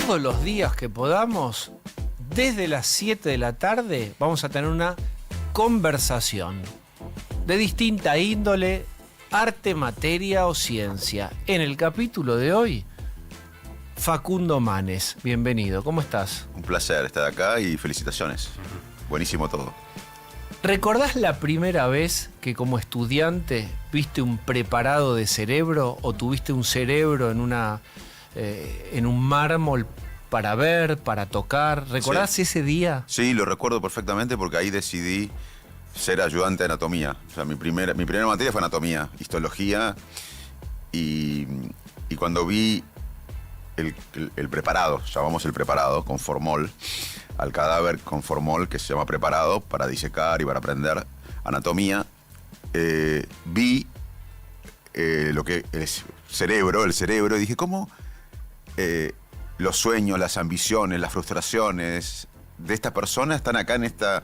todos los días que podamos, desde las 7 de la tarde, vamos a tener una conversación de distinta índole, arte, materia o ciencia. En el capítulo de hoy, Facundo Manes, bienvenido, ¿cómo estás? Un placer estar acá y felicitaciones. Buenísimo todo. ¿Recordás la primera vez que como estudiante viste un preparado de cerebro o tuviste un cerebro en un mármol para ver, para tocar? ¿Recordás ese día? Sí, lo recuerdo perfectamente porque ahí decidí ser ayudante de anatomía. O sea, mi primera materia fue anatomía, histología, y cuando vi el preparado, llamamos el preparado, con formol, al cadáver con formol que se llama preparado para disecar y para aprender anatomía, vi lo que el cerebro, y dije, ¿cómo los sueños, las ambiciones, las frustraciones de esta persona están acá en esta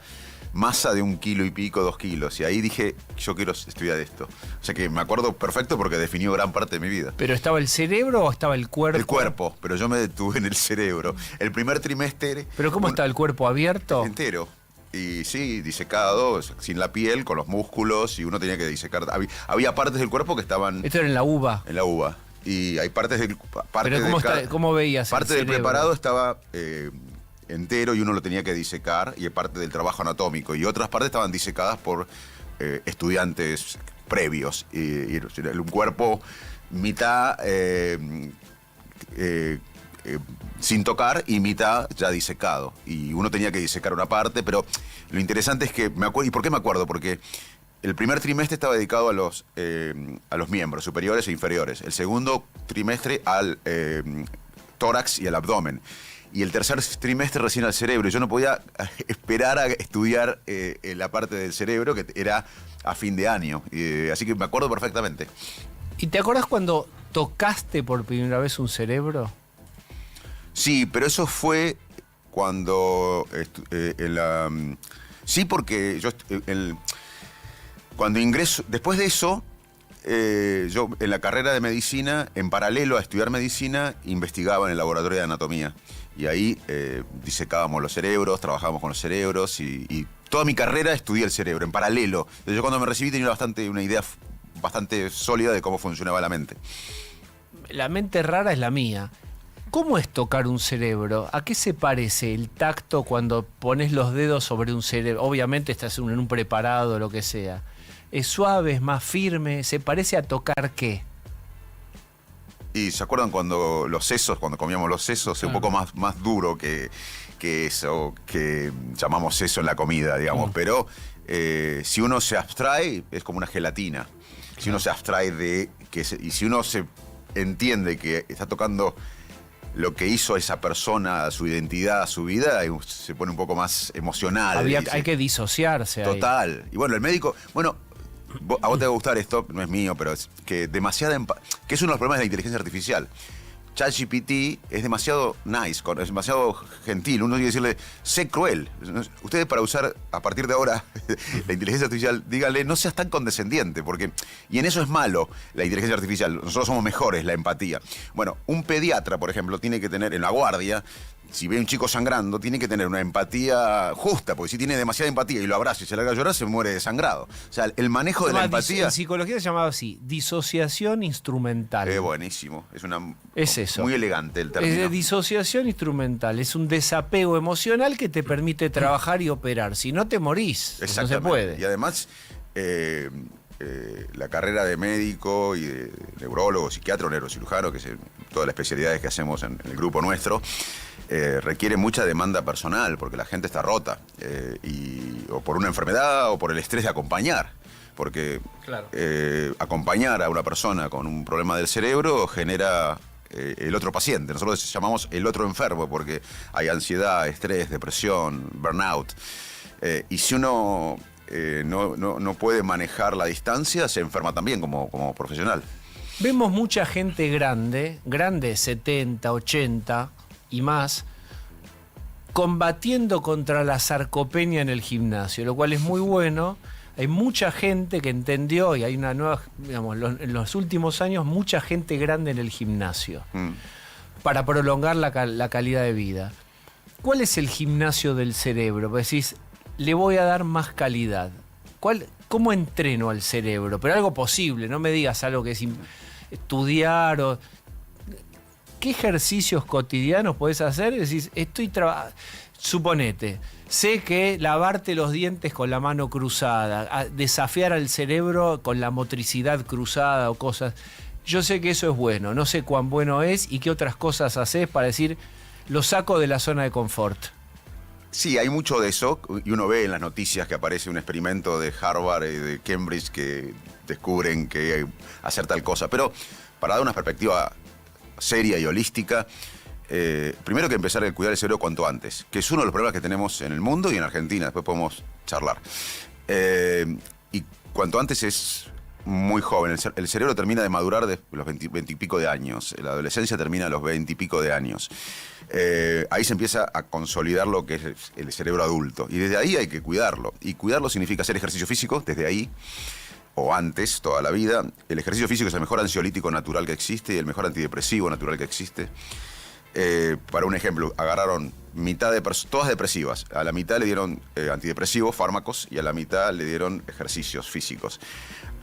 masa de 1 kilo y pico, 2 kilos? Y ahí dije, yo quiero estudiar esto. O sea que me acuerdo perfecto porque definió gran parte de mi vida. ¿Pero estaba el cerebro o estaba el cuerpo? El cuerpo, pero yo me detuve en el cerebro. El primer trimestre... ¿Pero cómo estaba el cuerpo abierto? Entero. Y sí, disecado, sin la piel, con los músculos, y uno tenía que disecar. Había partes del cuerpo que estaban... Esto era en la uva. En la uva. Y hay partes del... ¿Pero cómo veías parte el del cerebro? preparado estaba entero y uno lo tenía que disecar, y es parte del trabajo anatómico. Y otras partes estaban disecadas por estudiantes previos. Y un cuerpo mitad sin tocar y mitad ya disecado. Y uno tenía que disecar una parte, pero lo interesante es que me acuerdo. ¿Y por qué me acuerdo? Porque el primer trimestre estaba dedicado a los miembros superiores e inferiores. El segundo trimestre al tórax y al abdomen. Y el tercer trimestre recién al cerebro. Yo no podía esperar a estudiar la parte del cerebro, que era a fin de año. Así que me acuerdo perfectamente. ¿Y te acuerdas cuando tocaste por primera vez un cerebro? Sí, pero eso fue cuando... sí, porque yo... Cuando ingreso... Después de eso, yo en la carrera de medicina, en paralelo a estudiar medicina, investigaba en el laboratorio de anatomía. Y ahí disecábamos los cerebros, trabajábamos con los cerebros, y toda mi carrera estudié el cerebro, en paralelo. Entonces, yo cuando me recibí tenía una idea bastante sólida de cómo funcionaba la mente. La mente rara es la mía. ¿Cómo es tocar un cerebro? ¿A qué se parece el tacto cuando pones los dedos sobre un cerebro? Obviamente estás en un preparado o lo que sea. ¿Es suave, es más firme? ¿Se parece a tocar qué? Y ¿se acuerdan cuando cuando comíamos los sesos? Es un poco más duro que eso, que llamamos seso en la comida, digamos. Pero si uno se abstrae, es como una gelatina. Si uno se abstrae y si uno se entiende que está tocando lo que hizo esa persona, su identidad, su vida, se pone un poco más emocional. Hay que disociarse. Total. Ahí. Y bueno, el médico... Bueno, a vos te va a gustar esto, no es mío, pero es que que es uno de los problemas de la inteligencia artificial. ChatGPT es demasiado nice, es demasiado gentil. Uno tiene que decirle, sé cruel. Ustedes, para usar a partir de ahora la inteligencia artificial, díganle, no seas tan condescendiente, y en eso es malo la inteligencia artificial. Nosotros somos mejores, la empatía. Bueno, un pediatra, por ejemplo, tiene que tener en la guardia, si ve a un chico sangrando, tiene que tener una empatía justa, porque si tiene demasiada empatía y lo abraza y se larga a llorar, se muere desangrado. O sea, el manejo de la empatía... En psicología se llamaba así, disociación instrumental. Buenísimo. Es eso. Muy elegante el término. Es de disociación instrumental. Es un desapego emocional que te permite trabajar y operar. Si no, te morís. No se puede. Y además... la carrera de médico y de neurólogo, psiquiatra o neurocirujano, que es todas las especialidades que hacemos en el grupo nuestro, requiere mucha demanda personal, porque la gente está rota, o por una enfermedad o por el estrés de acompañar. Porque claro, acompañar a una persona con un problema del cerebro genera el otro paciente. Nosotros llamamos el otro enfermo, porque hay ansiedad, estrés, depresión, burnout. Y si uno no puede manejar la distancia, se enferma también como profesional. Vemos mucha gente grande, 70, 80 y más, combatiendo contra la sarcopenia en el gimnasio, lo cual es muy bueno. Hay mucha gente que entendió, y hay una nueva, digamos, en los últimos años, mucha gente grande en el gimnasio. para prolongar la calidad de vida. ¿Cuál es el gimnasio del cerebro? Pues decís, le voy a dar más calidad. ¿Cómo entreno al cerebro? Pero algo posible, no me digas algo que es estudiar o... ¿Qué ejercicios cotidianos podés hacer? Decís, suponete, sé que lavarte los dientes con la mano cruzada, desafiar al cerebro con la motricidad cruzada o cosas. Yo sé que eso es bueno, no sé cuán bueno es y qué otras cosas haces para decir, lo saco de la zona de confort. Sí, hay mucho de eso, y uno ve en las noticias que aparece un experimento de Harvard y de Cambridge que descubren que hacer tal cosa. Pero para dar una perspectiva seria y holística, primero que empezar a cuidar el cerebro cuanto antes, que es uno de los problemas que tenemos en el mundo y en Argentina, después podemos charlar. Y cuanto antes es muy joven, el cerebro termina de madurar de los 20 y pico de años, la adolescencia termina a los 20 y pico de años. Ahí se empieza a consolidar lo que es el cerebro adulto, y desde ahí hay que cuidarlo, y cuidarlo significa hacer ejercicio físico desde ahí, o antes, toda la vida. El ejercicio físico es el mejor ansiolítico natural que existe y el mejor antidepresivo natural que existe. Para un ejemplo, agarraron todas depresivas, a la mitad le dieron antidepresivos, fármacos, y a la mitad le dieron ejercicios físicos.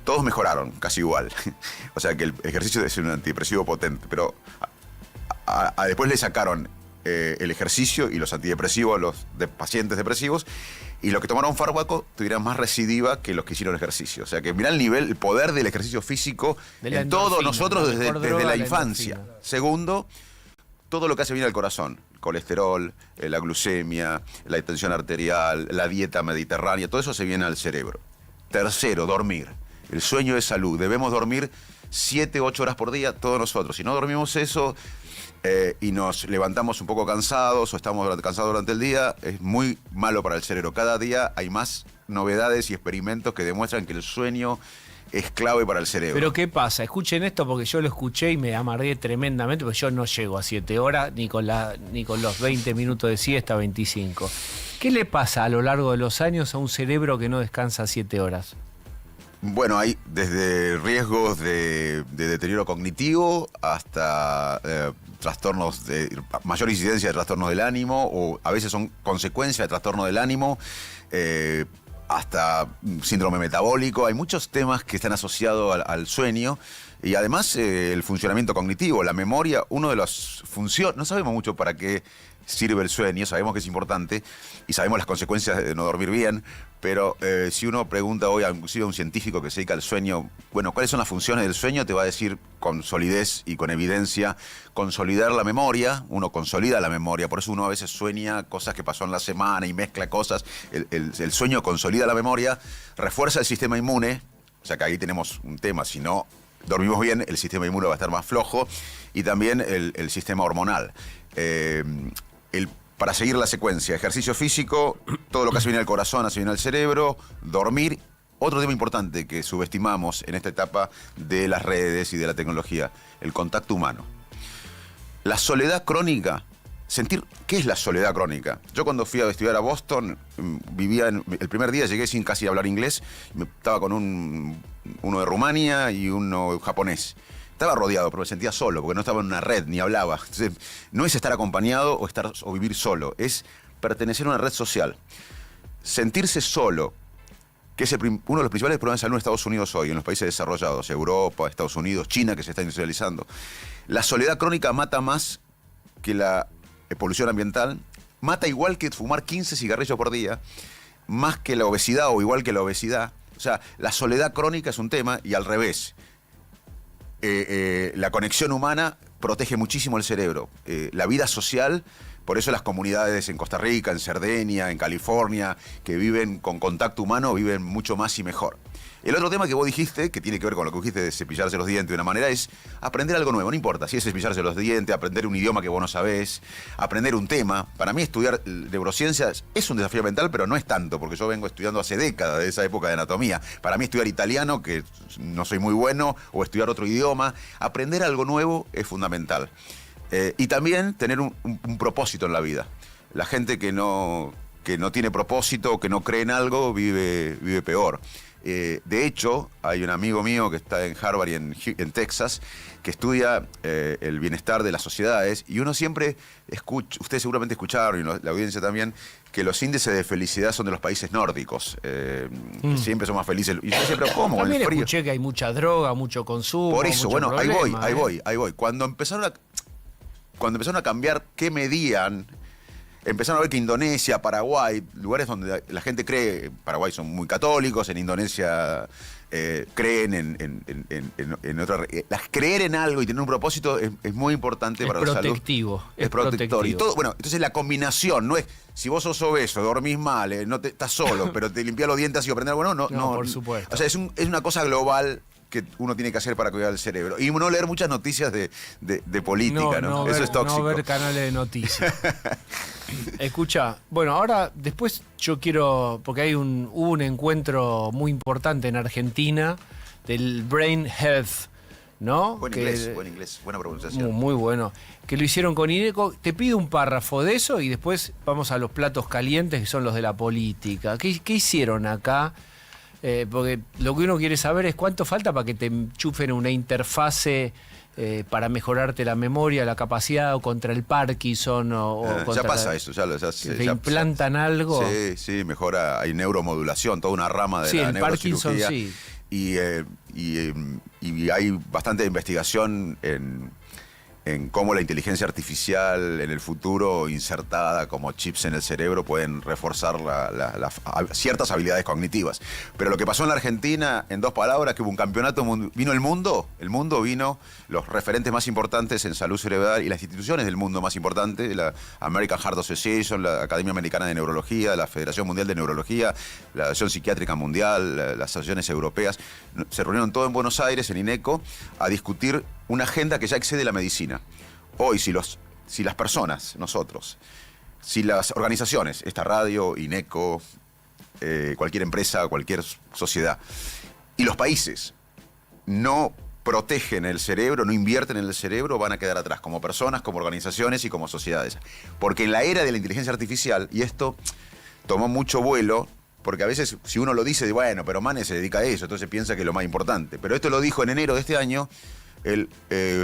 Todos mejoraron, casi igual. O sea que el ejercicio es un antidepresivo potente, pero después le sacaron el ejercicio y los antidepresivos a los pacientes depresivos, y los que tomaron fármaco tuvieran más recidiva que los que hicieron ejercicio. O sea que mirá el poder del ejercicio físico en todos nosotros desde la infancia. Segundo, todo lo que hace bien al corazón, el colesterol, la glucemia, la tensión arterial, la dieta mediterránea, todo eso se viene al cerebro. Tercero, dormir. El sueño es salud. Debemos dormir 7, 8 horas por día, todos nosotros. Si no dormimos eso y nos levantamos un poco cansados o estamos cansados durante el día, es muy malo para el cerebro. Cada día hay más novedades y experimentos que demuestran que el sueño es clave para el cerebro. Pero ¿qué pasa? Escuchen esto porque yo lo escuché y me amargué tremendamente, porque yo no llego a 7 horas ni con los 20 minutos de siesta, 25. ¿Qué le pasa a lo largo de los años a un cerebro que no descansa 7 horas? Bueno, hay desde riesgos de deterioro cognitivo hasta trastornos mayor incidencia de trastornos del ánimo, o a veces son consecuencia de trastorno del ánimo, hasta síndrome metabólico. Hay muchos temas que están asociados al sueño, y además el funcionamiento cognitivo, la memoria, uno de las funciones. No sabemos mucho para qué sirve el sueño, sabemos que es importante y sabemos las consecuencias de no dormir bien, pero si uno pregunta hoy inclusive a un científico que se dedica al sueño, bueno, ¿cuáles son las funciones del sueño? Te va a decir con solidez y con evidencia, consolidar la memoria. Uno consolida la memoria, por eso uno a veces sueña cosas que pasó en la semana y mezcla cosas. El sueño consolida la memoria, refuerza el sistema inmune, o sea que ahí tenemos un tema. Si no dormimos bien, el sistema inmune va a estar más flojo, y también el sistema hormonal. Para seguir la secuencia, ejercicio físico, todo lo que hace bien al corazón, hace bien al cerebro, dormir. Otro tema importante que subestimamos en esta etapa de las redes y de la tecnología, el contacto humano. La soledad crónica, ¿qué es la soledad crónica? Yo cuando fui a estudiar a Boston, el primer día llegué sin casi hablar inglés, estaba con uno de Rumania y uno japonés. Estaba rodeado, pero me sentía solo, porque no estaba en una red, ni hablaba. Entonces, no es estar acompañado o vivir solo, es pertenecer a una red social. Sentirse solo, que es uno de los principales problemas de salud en Estados Unidos hoy, en los países desarrollados, Europa, Estados Unidos, China, que se está industrializando. La soledad crónica mata más que la polución ambiental, mata igual que fumar 15 cigarrillos por día, más que la obesidad o igual que la obesidad. O sea, la soledad crónica es un tema, y al revés. La conexión humana protege muchísimo el cerebro. La vida social, por eso las comunidades en Costa Rica, en Cerdeña, en California, que viven con contacto humano, viven mucho más y mejor. El otro tema que vos dijiste, que tiene que ver con lo que dijiste de cepillarse los dientes de una manera, es aprender algo nuevo. No importa si es cepillarse los dientes, aprender un idioma que vos no sabés, aprender un tema. Para mí estudiar neurociencias es un desafío mental, pero no es tanto, porque yo vengo estudiando hace décadas de esa época de anatomía. Para mí estudiar italiano, que no soy muy bueno, o estudiar otro idioma, aprender algo nuevo es fundamental. Y también tener un propósito en la vida. La gente que no tiene propósito, que no cree en algo, vive peor. De hecho, hay un amigo mío que está en Harvard y en Texas que estudia el bienestar de las sociedades, y uno siempre escucha, ustedes seguramente escucharon, y la audiencia también, que los índices de felicidad son de los países nórdicos. Que siempre son más felices. Y yo siempre, ¿cómo? También El frío. escuché que hay mucha droga, mucho consumo. Por eso, mucho bueno, problema, ahí voy. Cuando empezaron a cambiar qué medían, empezaron a ver que Indonesia, Paraguay, lugares donde la gente cree, Paraguay son muy católicos, en Indonesia creen en otra. Creer en algo y tener un propósito es muy importante para la salud. Es protector. Y todo, bueno, entonces la combinación no es, si vos sos obeso, dormís mal, no estás solo, pero te limpias los dientes y aprender algo, no, por supuesto. O sea, es una cosa global que uno tiene que hacer para cuidar el cerebro. Y no leer muchas noticias de política, ¿no? Eso es tóxico. No ver canales de noticias. Escucha, bueno, ahora después yo quiero, porque hubo un encuentro muy importante en Argentina del Brain Health, ¿no? Buen inglés, buena pronunciación. Muy bueno. Que lo hicieron con INECO. Te pido un párrafo de eso y después vamos a los platos calientes, que son los de la política. ¿Qué hicieron acá? Porque lo que uno quiere saber es cuánto falta para que te enchufen una interfase para mejorarte la memoria, la capacidad, o contra el Parkinson o contra ya pasa eso, te implantan algo. Sí, mejora, hay neuromodulación, toda una rama de la el neurocirugía. Parkinson, sí. Y hay bastante investigación en cómo la inteligencia artificial en el futuro, insertada como chips en el cerebro, pueden reforzar ciertas habilidades cognitivas. Pero lo que pasó en la Argentina, en 2 palabras, que hubo un campeonato, vino el mundo vino, los referentes más importantes en salud cerebral y las instituciones del mundo más importantes, la American Heart Association, la Academia Americana de Neurología, la Federación Mundial de Neurología, la Asociación Psiquiátrica Mundial, las asociaciones europeas, se reunieron todos en Buenos Aires, en INECO, a discutir una agenda que ya excede la medicina. Hoy, si las personas, nosotros, si las organizaciones, esta radio, INECO, cualquier empresa, cualquier sociedad, y los países no protegen el cerebro, no invierten en el cerebro, van a quedar atrás, como personas, como organizaciones y como sociedades. Porque en la era de la inteligencia artificial, y esto tomó mucho vuelo, porque a veces si uno lo dice, bueno, pero Mane se dedica a eso, entonces piensa que es lo más importante. Pero esto lo dijo en enero de este año el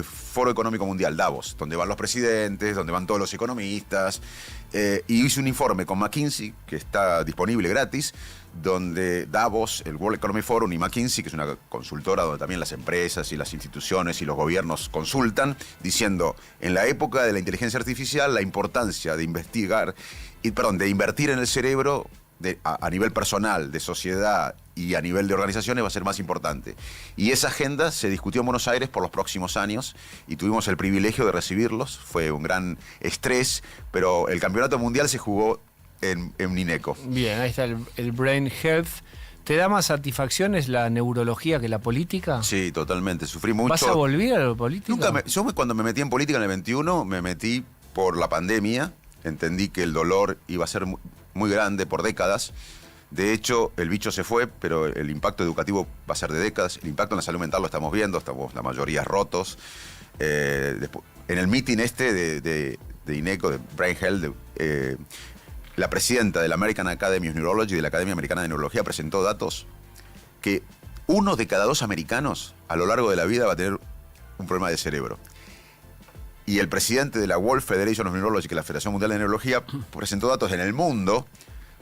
Foro Económico Mundial, Davos, donde van los presidentes, donde van todos los economistas, y hizo un informe con McKinsey, que está disponible gratis, donde Davos, el World Economic Forum, y McKinsey, que es una consultora donde también las empresas y las instituciones y los gobiernos consultan, diciendo, en la época de la inteligencia artificial, la importancia de de invertir en el cerebro a nivel personal, de sociedad y a nivel de organizaciones va a ser más importante. Y esa agenda se discutió en Buenos Aires por los próximos años y tuvimos el privilegio de recibirlos. Fue un gran estrés, pero el campeonato mundial se jugó en INECO. Bien, ahí está el Brain Health. ¿Te da más satisfacciones la neurología que la política? Sí, totalmente. Sufrí mucho. ¿Vas a volver a la política? Yo cuando me metí en política en el 21, me metí por la pandemia. Entendí que el dolor iba a ser muy grande por décadas. De hecho, el bicho se fue, pero el impacto educativo va a ser de décadas. El impacto en la salud mental lo estamos viendo, estamos la mayoría rotos. En el meeting de INECO, de Brain Health, la presidenta de la American Academy of Neurology y de la Academia Americana de Neurología presentó datos que 1 de cada 2 americanos a lo largo de la vida va a tener un problema de cerebro. Y el presidente de la World Federation of Neurology, que es la Federación Mundial de Neurología, presentó datos en el mundo,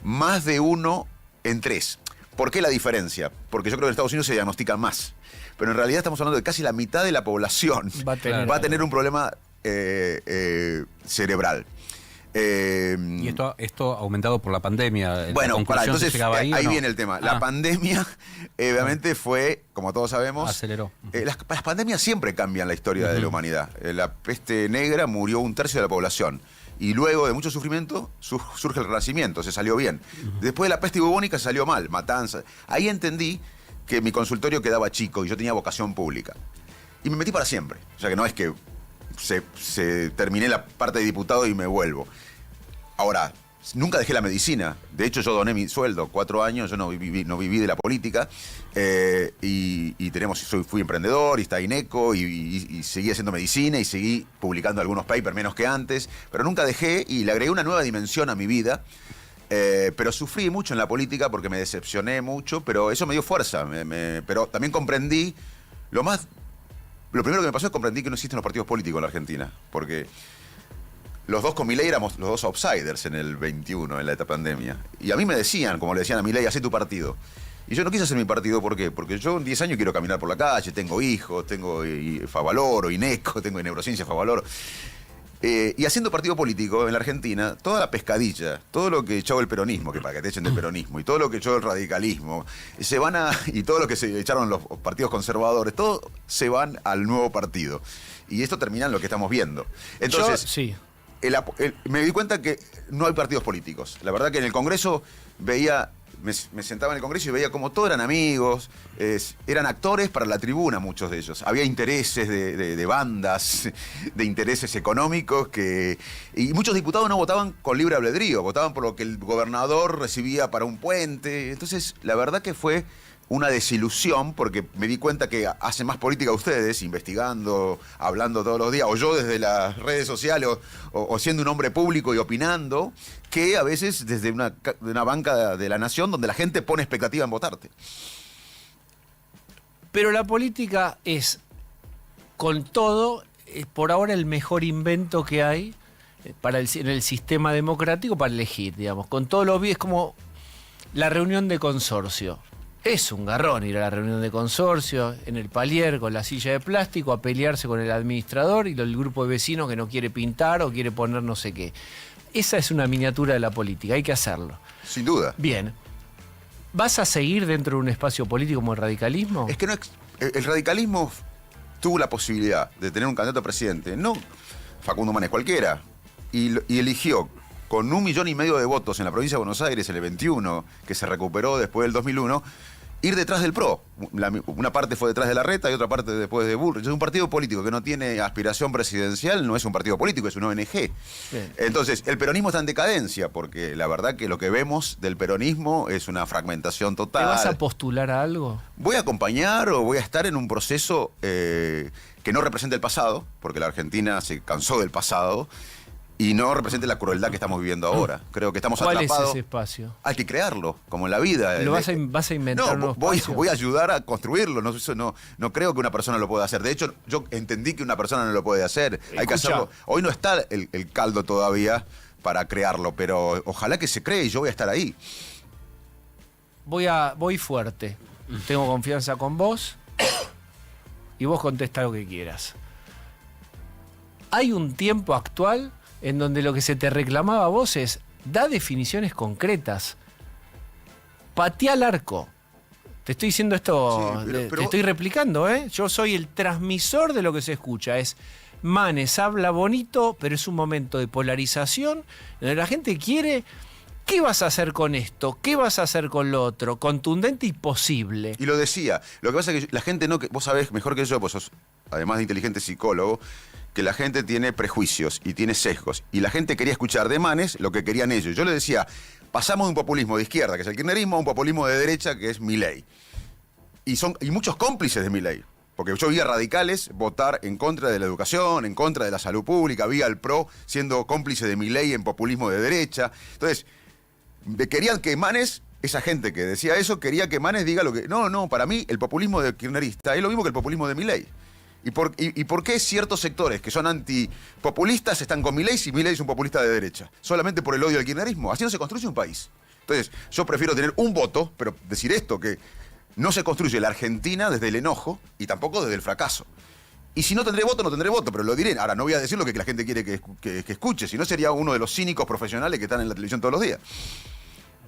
más de 1 en 3. ¿Por qué la diferencia? Porque yo creo que en Estados Unidos se diagnostica más. Pero en realidad estamos hablando de casi la mitad de la población va a tener un problema cerebral. Y esto ha aumentado por la pandemia. Bueno, entonces ahí ¿no? viene el tema. La pandemia, obviamente, fue, como todos sabemos... Aceleró. Las pandemias siempre cambian la historia de la humanidad. La peste negra murió 1/3 de la población. Y luego de mucho sufrimiento surge el renacimiento, se salió bien. Después de la peste bubónica se salió mal, matanza. Ahí entendí que mi consultorio quedaba chico y yo tenía vocación pública. Y me metí para siempre. O sea que no es que terminé la parte de diputado y me vuelvo. Ahora, nunca dejé la medicina. De hecho, yo doné mi sueldo, 4 años, yo no viví de la política. Fui emprendedor y está INECO y seguí haciendo medicina y seguí publicando algunos papers menos que antes, pero nunca dejé y le agregué una nueva dimensión a mi vida. Pero sufrí mucho en la política porque me decepcioné mucho, pero eso me dio fuerza. Pero también comprendí, lo primero que me pasó es comprendí que no existen los partidos políticos en la Argentina, porque los dos con Milei éramos los dos outsiders en el 21, en la etapa pandemia. Y a mí me decían, como le decían a Milei, hacé tu partido. Y yo no quise hacer mi partido, ¿por qué? Porque yo en 10 años quiero caminar por la calle, tengo hijos, tengo Favaloro, INECO, tengo Neurociencia Favaloro. Y haciendo partido político en la Argentina, toda la pescadilla, todo lo que echó el peronismo, que para que te echen del peronismo, y todo lo que echó el radicalismo, y todo lo que se echaron los partidos conservadores, todo se van al nuevo partido. Y esto termina en lo que estamos viendo. Entonces, sí. Me di cuenta que no hay partidos políticos. La verdad que en el Congreso veía... Me sentaba en el Congreso y veía como todos eran amigos, eran actores para la tribuna muchos de ellos. Había intereses de bandas, de intereses económicos y muchos diputados no votaban con libre albedrío, votaban por lo que el gobernador recibía para un puente. Entonces, la verdad que fue una desilusión porque me di cuenta que hacen más política ustedes, investigando, hablando todos los días, o yo desde las redes sociales, o siendo un hombre público y opinando, que a veces desde una banca de la nación donde la gente pone expectativa en votarte. Pero la política es, con todo, por ahora el mejor invento que hay en el sistema democrático para elegir, digamos. Con todo lo bien, es como la reunión de consorcio. Es un garrón ir a la reunión de consorcio, en el palier, con la silla de plástico, a pelearse con el administrador y el grupo de vecinos que no quiere pintar o quiere poner no sé qué. Esa es una miniatura de la política, hay que hacerlo. Sin duda. Bien. ¿Vas a seguir dentro de un espacio político como el radicalismo? Es que el radicalismo tuvo la posibilidad de tener un candidato a presidente, no Facundo Manes, cualquiera, y eligió con 1,5 millones de votos en la provincia de Buenos Aires, el 21, que se recuperó después del 2001, ir detrás del PRO. Una parte fue detrás de Larreta y otra parte después de Bullrich. Es un partido político que no tiene aspiración presidencial, no es un partido político, es una ONG. Bien. Entonces, el peronismo está en decadencia, porque la verdad que lo que vemos del peronismo es una fragmentación total. ¿Te vas a postular a algo? Voy a acompañar o voy a estar en un proceso que no represente el pasado, porque la Argentina se cansó del pasado, y no represente la crueldad que estamos viviendo ahora. Creo que estamos atrapados. ¿Cuál es ese espacio? Hay que crearlo, como en la vida. ¿Vas a inventar un espacio? Voy a ayudar a construirlo. No creo que una persona lo pueda hacer. De hecho, yo entendí que una persona no lo puede hacer. Hay que hacerlo. Hoy no está el caldo todavía para crearlo, pero ojalá que se cree y yo voy a estar ahí. Voy fuerte. Tengo confianza con vos y vos contesta lo que quieras. Hay un tiempo actual en donde lo que se te reclamaba a vos es, da definiciones concretas. Patea al arco. Te estoy diciendo esto, sí, pero te estoy replicando, ¿eh? Yo soy el transmisor de lo que se escucha. Manes habla bonito, pero es un momento de polarización, donde la gente quiere, ¿qué vas a hacer con esto? ¿Qué vas a hacer con lo otro? Contundente y posible. Y lo decía. Lo que pasa es que la gente no... Vos sabés mejor que yo, pues sos, además de inteligente psicólogo, que la gente tiene prejuicios y tiene sesgos. Y la gente quería escuchar de Manes lo que querían ellos. Yo les decía, pasamos de un populismo de izquierda, que es el kirchnerismo, a un populismo de derecha, que es Milei. Y muchos cómplices de Milei. Porque yo vi a radicales votar en contra de la educación, en contra de la salud pública, vi al PRO siendo cómplice de Milei en populismo de derecha. Entonces, querían que Manes, esa gente que decía eso, quería que Manes diga lo que... No, para mí el populismo de kirchnerista es lo mismo que el populismo de Milei. ¿Y por qué ciertos sectores que son antipopulistas están con Milei si Milei es un populista de derecha? Solamente por el odio al kirchnerismo. Así no se construye un país. Entonces, yo prefiero tener un voto, pero decir esto, que no se construye la Argentina desde el enojo y tampoco desde el fracaso. Y si no tendré voto, no tendré voto, pero lo diré. Ahora, no voy a decir lo que la gente quiere que escuche, si no sería uno de los cínicos profesionales que están en la televisión todos los días.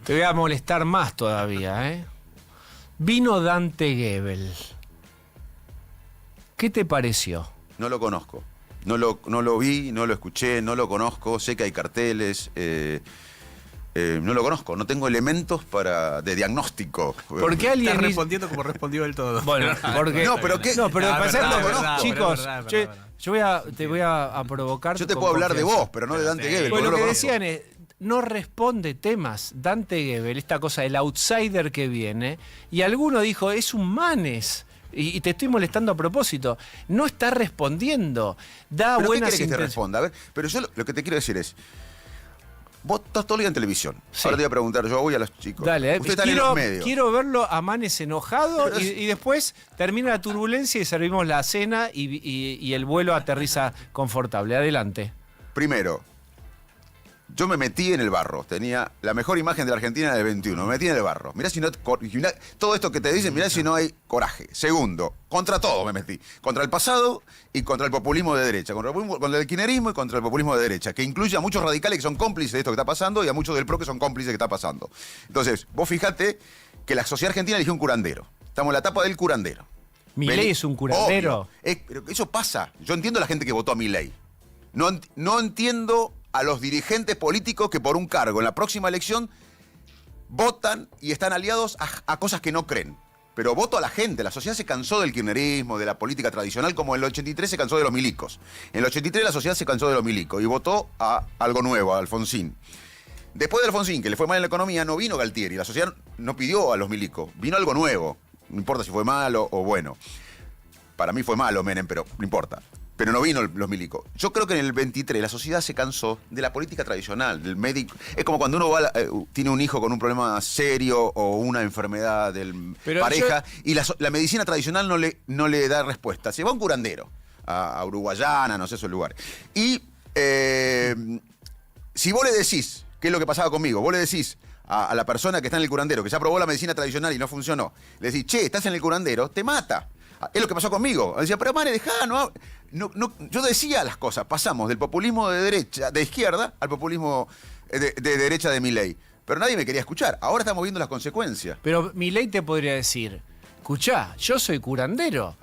Te voy a molestar más todavía, ¿eh? Vino Dante Gebel. ¿Qué te pareció? No lo conozco. No lo vi, no lo escuché, no lo conozco. Sé que hay carteles. No lo conozco. No tengo elementos de diagnóstico. ¿Por qué alguien está respondiendo como respondió él todo? Bueno, porque... No, pero ¿qué? No, pero chicos, verdad. Te voy a provocar. Yo te puedo hablar de vos, pero no de Dante Gebel. Pues lo que decían es, no responde temas. Dante Gebel, esta cosa del outsider que viene, y alguno dijo, es un Manes. Y te estoy molestando a propósito. No está respondiendo. Da ¿Pero buenas qué querés que te responda? A ver, pero yo lo que te quiero decir es, Vos estás todo el día en televisión. Sí. Ahora te voy a preguntar, yo voy a los chicos. Dale, Ustedes están en los medios. quiero verlo a Manes enojado y después termina la turbulencia y servimos la cena y el vuelo aterriza confortable. Adelante. Primero, yo me metí en el barro. Tenía la mejor imagen de la Argentina del 21. Me metí en el barro. Mirá si no... todo esto que te dicen, mirá si no hay coraje. Segundo, contra todo me metí. Contra el pasado y contra el populismo de derecha. Contra el kirchnerismo y contra el populismo de derecha. Que incluye a muchos radicales que son cómplices de esto que está pasando y a muchos del PRO que son cómplices de que está pasando. Entonces, vos fijate que la sociedad argentina eligió un curandero. Estamos en la etapa del curandero. ¿Milei es un curandero? Pero eso pasa. Yo entiendo a la gente que votó a Milei. No entiendo a los dirigentes políticos que por un cargo en la próxima elección votan y están aliados a cosas que no creen. Pero voto a la gente. La sociedad se cansó del kirchnerismo, de la política tradicional, como en el 83 se cansó de los milicos. En el 83 la sociedad se cansó de los milicos y votó a algo nuevo, a Alfonsín. Después de Alfonsín, que le fue mal en la economía, no vino Galtieri. La sociedad no pidió a los milicos. Vino algo nuevo. No importa si fue malo o bueno. Para mí fue malo Menem, pero no importa. Pero no vino los milicos. Yo creo que en el 23 la sociedad se cansó de la política tradicional, del médico. Es como cuando uno tiene un hijo con un problema serio o una enfermedad del pareja y la medicina tradicional no le da respuesta. Se va a un curandero, a Uruguayana, no sé esos lugares. Y si vos le decís, ¿qué es lo que pasaba conmigo? Vos le decís a la persona que está en el curandero, que ya probó la medicina tradicional y no funcionó, le decís, che, estás en el curandero, te mata. Es lo que pasó conmigo. Decía, pero Mane, dejá, no. Yo decía las cosas. Pasamos del populismo de izquierda, al populismo de derecha de Milei. Pero nadie me quería escuchar. Ahora estamos viendo las consecuencias. Pero Milei te podría decir, escuchá, yo soy curandero.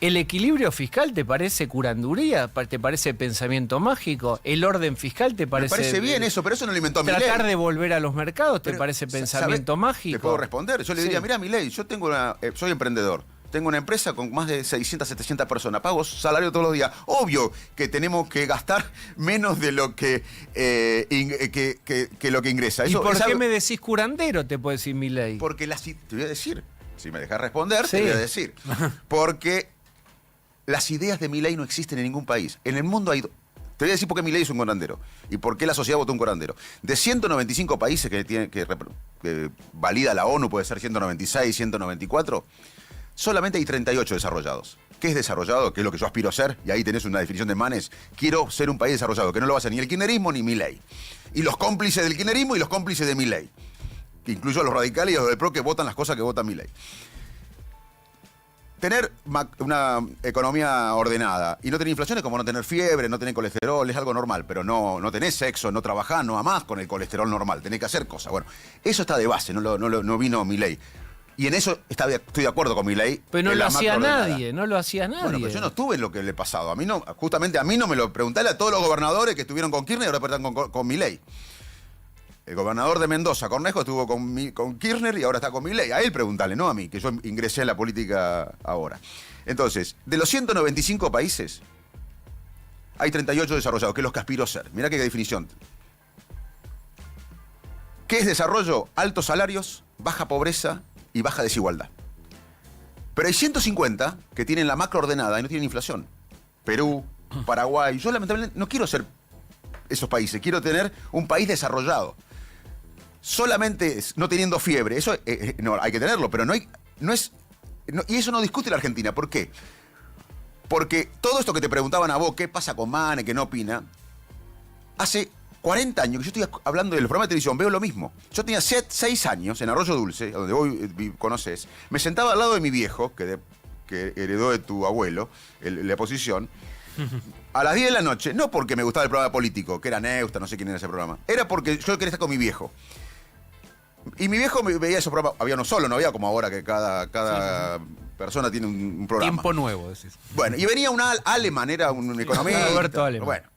¿El equilibrio fiscal te parece curanduría? ¿Te parece pensamiento mágico? ¿El orden fiscal te parece...? Me parece bien eso, pero eso no lo inventó Milei. ¿Tratar de volver a los mercados te parece pensamiento mágico? ¿Te puedo responder? Yo le diría, mirá, Milei, yo soy emprendedor. Tengo una empresa con más de 600, 700 personas. Pago salario todos los días. Obvio que tenemos que gastar menos de lo que lo que ingresa. ¿Y por qué me decís curandero? Te puede decir Milei. Porque te voy a decir. Si me dejas responder, sí. Te voy a decir. Porque las ideas de Milei no existen en ningún país. En el mundo hay... Te voy a decir por qué Milei es un curandero. Y por qué la sociedad votó un curandero. De 195 países que valida la ONU, puede ser 196, 194... Solamente hay 38 desarrollados. ¿Qué es desarrollado? Que es lo que yo aspiro a ser. Y ahí tenés una definición de Manes. Quiero ser un país desarrollado, que no lo va a hacer ni el kirchnerismo ni Milei. Y los cómplices del kirchnerismo y los cómplices de Milei. Que incluyo a los radicales y a los del PRO que votan las cosas que vota Milei. Tener una economía ordenada y no tener inflación es como no tener fiebre, no tener colesterol, es algo normal. Pero no tenés sexo, no trabajás, no amás con el colesterol normal. Tenés que hacer cosas. Bueno, eso está de base, no vino Milei. Y en eso estoy de acuerdo con Milei. Pero no lo hacía nadie, no lo hacía nadie. Bueno, pero yo no estuve en lo que le he pasado. A mí no, justamente a mí no me lo pregunté a todos los gobernadores que estuvieron con Kirchner y ahora están con Milei. El gobernador de Mendoza, Cornejo, estuvo con Kirchner y ahora está con Milei. A él preguntale, no a mí, que yo ingresé a la política ahora. Entonces, de los 195 países, hay 38 desarrollados, que es los que aspiro a ser. Mirá qué definición. ¿Qué es desarrollo? Altos salarios, baja pobreza y baja desigualdad. Pero hay 150 que tienen la macro ordenada y no tienen inflación. Perú, Paraguay. Yo lamentablemente no quiero ser esos países, quiero tener un país desarrollado. Solamente no teniendo fiebre, eso no, hay que tenerlo, pero y eso no discute la Argentina. ¿Por qué? Porque todo esto que te preguntaban a vos, ¿qué pasa con Mane, que no opina? Hace 40 años que yo estoy hablando de los programas de televisión, veo lo mismo. Yo tenía 6 años en Arroyo Dulce, donde vos conocés. Me sentaba al lado de mi viejo, que heredó de tu abuelo, la posición, a las 10 de la noche, no porque me gustaba el programa político, que era Neusta, no sé quién era ese programa, era porque yo quería estar con mi viejo. Y mi viejo me veía esos programas, había uno solo, no había como ahora que cada persona tiene un programa. Tiempo nuevo, decís. Bueno, y venía un Aleman, era un economista. Roberto Aleman. Bueno.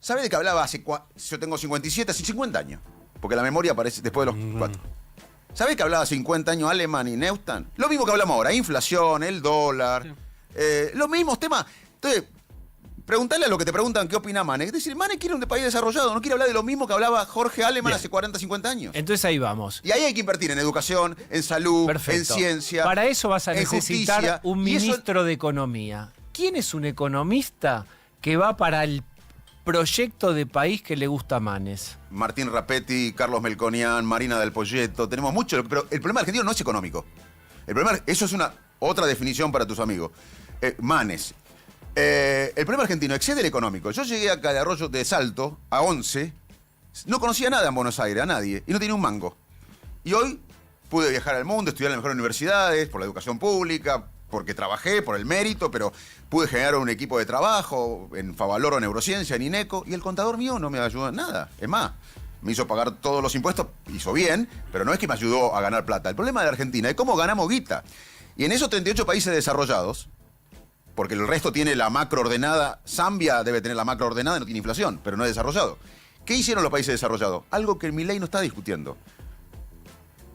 ¿Sabes de qué hablaba yo tengo 57, hace 50 años? Porque la memoria aparece después de los 4. ¿Sabes que hablaba 50 años Aleman y Neustadt? Lo mismo que hablamos ahora, inflación, el dólar, los mismos temas. Entonces, preguntarle a lo que te preguntan qué opina Mane. Es decir, Mane quiere un país desarrollado, no quiere hablar de lo mismo que hablaba Jorge Aleman hace 40, 50 años. Entonces ahí vamos. Y ahí hay que invertir en educación, en salud, en ciencia. Para eso vas a necesitar justicia, un ministro de Economía. ¿Quién es un economista que va para el proyecto de país que le gusta a Manes? Martín Rapetti, Carlos Melconian, Marina del Poyeto, tenemos mucho, pero el problema argentino no es económico. Eso es otra definición para tus amigos. Manes. El problema argentino excede el económico. Yo llegué acá de Arroyo de Salto a 11, no conocía nada en Buenos Aires, a nadie, y no tenía un mango. Y hoy pude viajar al mundo, estudiar en las mejores universidades, por la educación pública, porque trabajé, por el mérito, pero pude generar un equipo de trabajo en Favaloro, Neurociencia, en INECO, y el contador mío no me ayudó en nada. Es más, me hizo pagar todos los impuestos, hizo bien, pero no es que me ayudó a ganar plata. El problema de Argentina es cómo ganamos guita. Y en esos 38 países desarrollados, porque el resto tiene la macro ordenada, Zambia debe tener la macro ordenada y no tiene inflación, pero no es desarrollado. ¿Qué hicieron los países desarrollados? Algo que Milei no está discutiendo.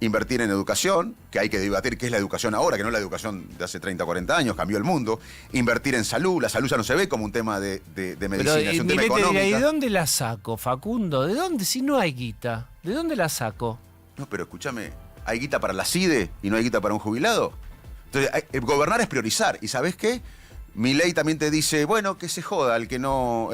Invertir en educación, que hay que debatir qué es la educación ahora, que no es la educación de hace 30 o 40 años, cambió el mundo. Invertir en salud, la salud ya no se ve como un tema de medicina, Pero, es un tema económico. ¿y de dónde la saco, Facundo? ¿De dónde? Si no hay guita, ¿de dónde la saco? No, pero escúchame, ¿hay guita para la CIDE y no hay guita para un jubilado? Entonces, gobernar es priorizar. ¿Y sabés qué? Milei también te dice, bueno, que se joda el que no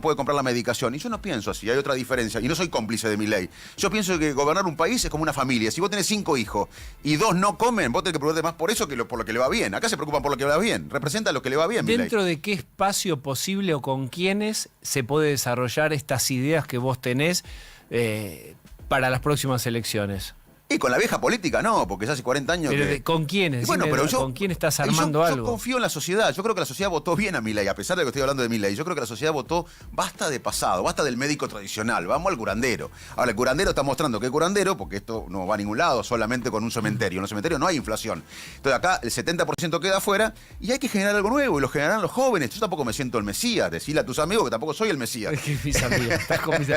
puede comprar la medicación. Y yo no pienso así, hay otra diferencia. Y no soy cómplice de Milei. Yo pienso que gobernar un país es como una familia. Si vos tenés 5 hijos y 2 no comen, vos tenés que preocuparte más por eso que por lo que le va bien. Acá se preocupan por lo que le va bien. Representa lo que le va bien, Milei. ¿Dentro de qué espacio posible o con quiénes se puede desarrollar estas ideas que vos tenés para las próximas elecciones? Y con la vieja política no, porque ya hace 40 años pero que... ¿Con quiénes? Bueno, pero ¿Con quién estás armando algo? Yo confío en la sociedad. Yo creo que la sociedad votó bien a Milei, a pesar de que estoy hablando de Milei. Yo creo que la sociedad votó, basta de pasado, basta del médico tradicional, vamos al curandero. Ahora, el curandero está mostrando que es curandero, porque esto no va a ningún lado, solamente con un cementerio. En los cementerios no hay inflación. Entonces acá el 70% queda afuera y hay que generar algo nuevo, y lo generarán los jóvenes. Yo tampoco me siento el Mesías. Decirle a tus amigos que tampoco soy el Mesías. Es que mis amigos, estás con mis...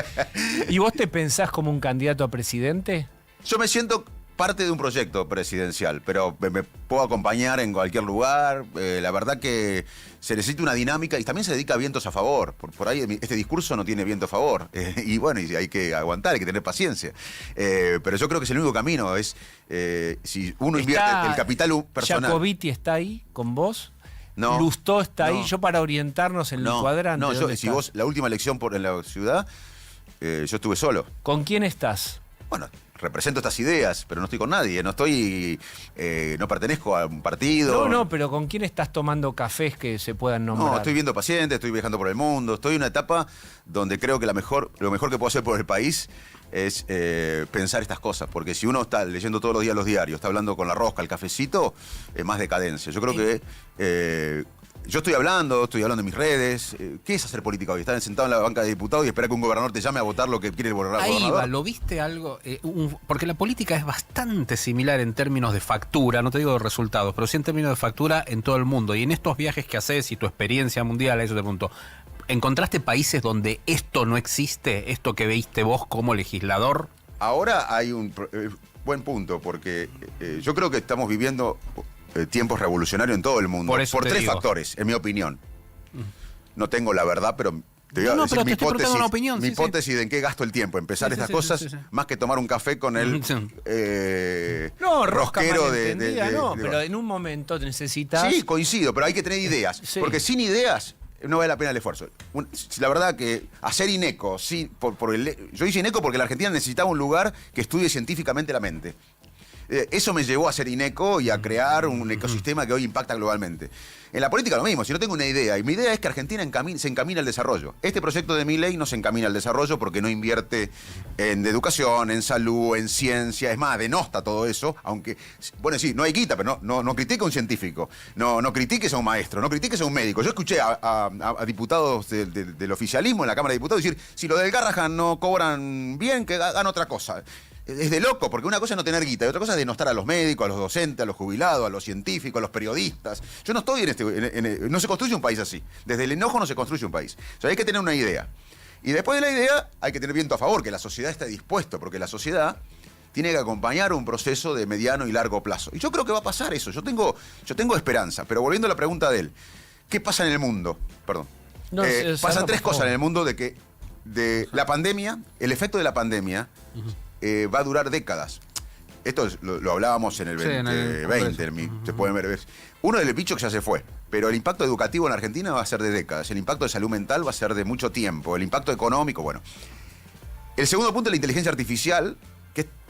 ¿Y vos te pensás como un candidato a presidente? Yo me siento parte de un proyecto presidencial, pero me puedo acompañar en cualquier lugar. La verdad que se necesita una dinámica y también se dedica a vientos a favor. Por ahí este discurso no tiene viento a favor. Y bueno, y hay que aguantar, hay que tener paciencia. Pero yo creo que es el único camino. Es si uno invierte el capital personal. ¿Jacobiti está ahí con vos? No. ¿Lustó está ahí? No. Yo para orientarnos en el cuadrante. No, si vos, la última elección en la ciudad, yo estuve solo. ¿Con quién estás? Bueno, represento estas ideas, pero no estoy con nadie, no pertenezco a un partido. No, pero ¿con quién estás tomando cafés que se puedan nombrar? No, estoy viendo pacientes, estoy viajando por el mundo, estoy en una etapa donde creo que lo mejor que puedo hacer por el país es pensar estas cosas, porque si uno está leyendo todos los días los diarios, está hablando con la rosca, el cafecito, es más decadencia. Yo creo que... Yo estoy hablando en mis redes. ¿Qué es hacer política hoy? Estar sentado en la banca de diputados y esperar que un gobernador te llame a votar lo que quiere el gobernador. Ahí va, ¿lo viste algo? Porque la política es bastante similar en términos de factura, no te digo de resultados, pero sí en términos de factura en todo el mundo. Y en estos viajes que haces y tu experiencia mundial, a eso te pregunto, ¿encontraste países donde esto no existe, esto que veiste vos como legislador? Ahora hay un buen punto, porque yo creo que estamos viviendo... tiempos revolucionarios en todo el mundo. Por 3 factores, en mi opinión. No tengo la verdad, pero te voy a decir mi hipótesis de en qué gasto el tiempo. Empezar estas cosas, más que tomar un café con el rosquero pero en un momento necesitas... Sí, coincido, pero hay que tener ideas. Sí. Porque sin ideas no vale la pena el esfuerzo. La verdad que hacer INECO, yo hice INECO porque la Argentina necesitaba un lugar que estudie científicamente la mente. Eso me llevó a hacer INECO y a crear un ecosistema que hoy impacta globalmente. En la política lo mismo, si no tengo una idea, y mi idea es que Argentina se encamina al desarrollo. Este proyecto de Milei no se encamina al desarrollo porque no invierte en educación, en salud, en ciencia, es más, denosta todo eso, aunque, bueno, sí, no hay guita, pero no critique a un científico, no critiques a un maestro, no critiques a un médico. Yo escuché a diputados del oficialismo en la Cámara de Diputados decir, si lo del Garrahan no cobran bien, que hagan otra cosa. Es de loco, porque una cosa es no tener guita y otra cosa es denostar a los médicos, a los docentes, a los jubilados, a los científicos, a los periodistas. Yo no estoy no se construye un país así. Desde el enojo no se construye un país. O sea, hay que tener una idea. Y después de la idea hay que tener viento a favor, que la sociedad esté dispuesta, porque la sociedad tiene que acompañar un proceso de mediano y largo plazo. Y yo creo que va a pasar eso. Yo tengo esperanza. Pero volviendo a la pregunta de él, ¿qué pasa en el mundo? Perdón. Pasan 3 cosas en el mundo de la pandemia, el efecto de la pandemia... va a durar décadas. Esto lo hablábamos en el 2020, se pueden ver. Uno del bicho que ya se fue, Pero el impacto educativo en la Argentina va a ser de décadas. El impacto de salud mental va a ser de mucho tiempo. El impacto económico, bueno. El segundo punto es la inteligencia artificial.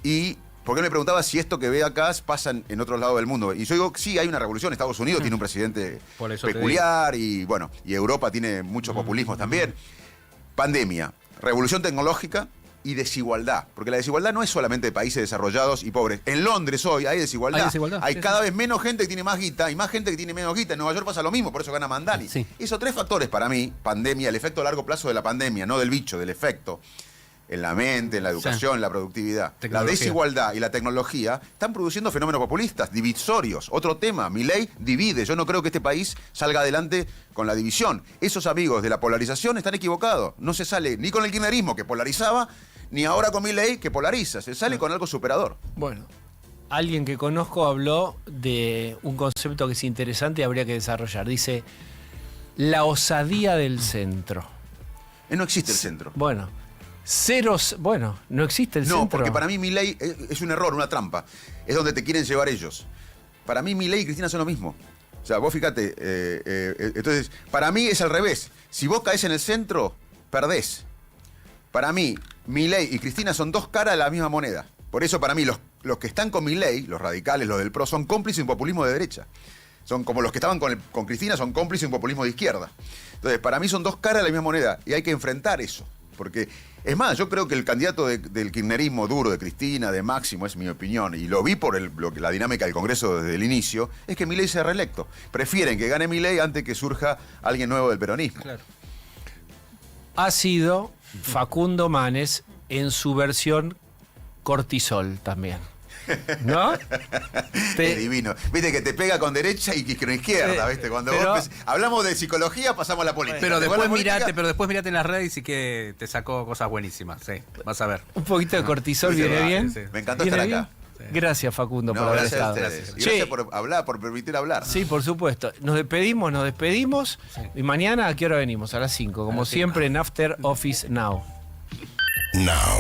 Y porque él me preguntaba si esto que ve acá pasa en otros lados del mundo. Y yo digo, sí, hay una revolución. Estados Unidos tiene un presidente peculiar y bueno, y Europa tiene muchos populismos también. Pandemia, revolución tecnológica y desigualdad. Porque la desigualdad no es solamente de países desarrollados y pobres. En Londres hoy hay desigualdad. Hay cada vez menos gente que tiene más guita y más gente que tiene menos guita. En Nueva York pasa lo mismo, por eso gana Mandani. Sí. Esos tres factores para mí, pandemia, el efecto a largo plazo de la pandemia, no del bicho, del efecto, en la mente, en la educación, en la productividad. La desigualdad y la tecnología están produciendo fenómenos populistas, divisorios. Otro tema, Milei divide. Yo no creo que este país salga adelante con la división. Esos amigos de la polarización están equivocados. No se sale ni con el kirchnerismo, que polarizaba, ni ahora con Milei, que polariza. Se sale con algo superador. Bueno, alguien que conozco habló de un concepto que es interesante y habría que desarrollar. Dice, la osadía del centro. No existe el centro. Bueno, no existe el centro. No, porque para mí Milei es un error, una trampa. Es donde te quieren llevar ellos. Para mí Milei y Cristina son lo mismo. O sea, vos fíjate, entonces, para mí es al revés. Si vos caes en el centro, perdés. Para mí, Milei y Cristina son dos caras de la misma moneda. Por eso para mí los que están con Milei, los radicales, los del PRO, son cómplices de un populismo de derecha. Son como los que estaban con Cristina, son cómplices de un populismo de izquierda. Entonces, para mí son dos caras de la misma moneda y hay que enfrentar eso. Porque, es más, yo creo que el candidato del kirchnerismo duro, de Cristina, de Máximo, es mi opinión, y lo vi por la dinámica del Congreso desde el inicio, es que Milei sea reelecto. Prefieren que gane Milei antes que surja alguien nuevo del peronismo. Claro. Ha sido Facundo Manes en su versión cortisol también. ¿No? Es divino. Viste que te pega con derecha y con izquierda, ¿viste? Cuando hablamos de psicología, pasamos a la política. Pero después mirate en las redes y que te sacó cosas buenísimas. Sí, vas a ver. Un poquito de cortisol viene bien. Sí. Me encantó estar acá. Sí. Gracias, Facundo, por haber estado. Gracias. Y gracias por hablar, por permitir hablar. Sí, por supuesto. Nos despedimos. Sí. Y mañana, ¿a qué hora venimos? A las 5, como siempre, en After Office Now. Now.